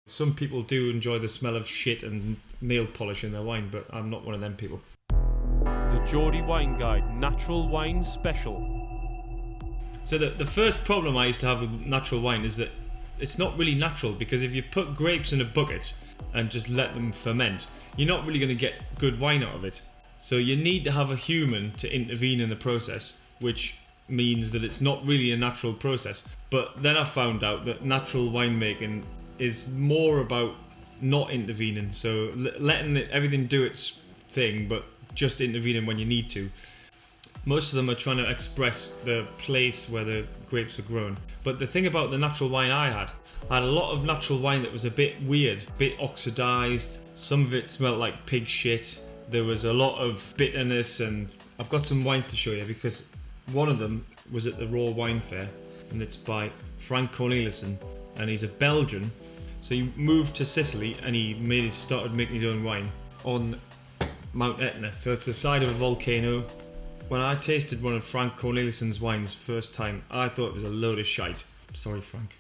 Some people do enjoy the smell of shit and nail polish in their wine, but I'm not one of them people. The Geordie Wine Guide Natural Wine Special. So the first problem I used to have with natural wine is that it's not really natural, because if you put grapes in a bucket and just let them ferment, you're not really going to get good wine out of it. So you need to have a human to intervene in the process, which means that it's not really a natural process. But then I found out that natural winemaking is more about not intervening, so letting everything do its thing, but just intervening when you need to. Most of them are trying to express the place where the grapes are grown. But the thing about the natural wine I had a lot of natural wine that was a bit weird, a bit oxidized. Some of it smelled like pig shit. There was a lot of bitterness, and I've got some wines to show you, because one of them was at the Raw Wine Fair, and it's by Frank Cornelissen, and he's a Belgian. So he moved to Sicily and he started making his own wine on Mount Etna. So it's the side of a volcano. When I tasted one of Frank Cornelissen's wines first time, I thought it was a load of shite. Sorry, Frank.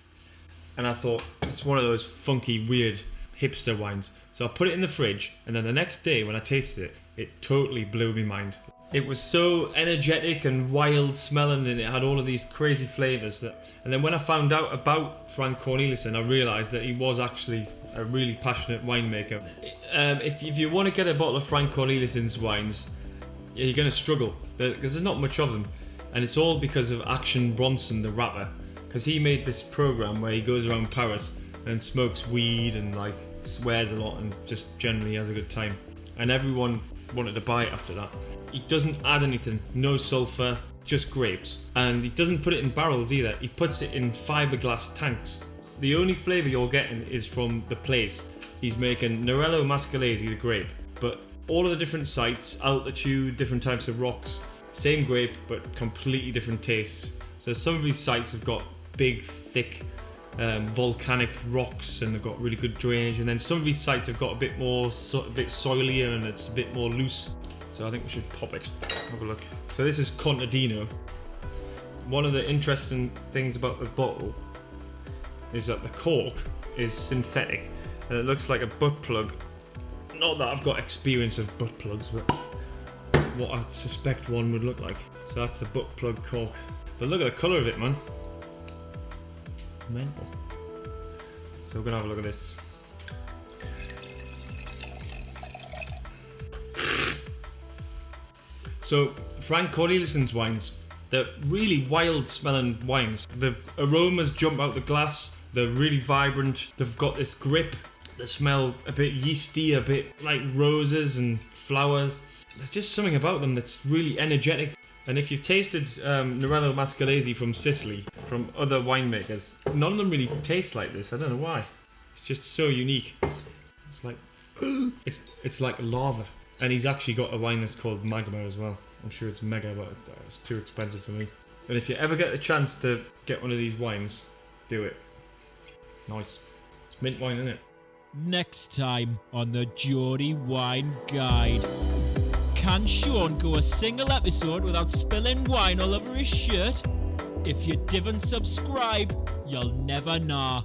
And I thought, it's one of those funky, weird hipster wines. So I put it in the fridge, and then the next day when I tasted it, it totally blew my mind. It was so energetic and wild smelling, and it had all of these crazy flavours. And then when I found out about Frank Cornelissen, I realised that he was actually a really passionate winemaker. If you want to get a bottle of Frank Cornelissen's wines, you're going to struggle, because there's not much of them. And it's all because of Action Bronson, the rapper. Because he made this programme where he goes around Paris and smokes weed and like swears a lot and just generally has a good time. And everyone wanted to buy it after that. He doesn't add anything, no sulphur, just grapes. And he doesn't put it in barrels either, he puts it in fiberglass tanks. The only flavour you're getting is from the place. He's making Nerello Mascalese, the grape, but all of the different sites, altitude, different types of rocks, same grape but completely different tastes. So some of these sites have got big, thick, volcanic rocks, and they've got really good drainage, and then some of these sites have got a bit soilier and it's a bit more loose. So I think we should pop it. Have a look. So this is Contadino. One of the interesting things about the bottle is that the cork is synthetic, and it looks like a butt plug. Not that I've got experience of butt plugs, but what I suspect one would look like. So that's the butt plug cork. But look at the colour of it, man. Mental. So we're gonna have a look at this. So Frank Cornelissen's wines, they're really wild smelling wines. The aromas jump out the glass, they're really vibrant, they've got this grip, they smell a bit yeasty, a bit like roses and flowers. There's just something about them that's really energetic. And if you've tasted Nerello Mascalese from Sicily, from other winemakers, none of them really taste like this. I don't know why. It's just so unique. It's like it's like lava. And he's actually got a wine that's called Magma as well. I'm sure it's mega, but it's too expensive for me. But if you ever get the chance to get one of these wines, do it. Nice. It's mint wine, isn't it? Next time on the Geordie Wine Guide. Can Sean go a single episode without spilling wine all over his shirt? If you didn't subscribe, you'll never know.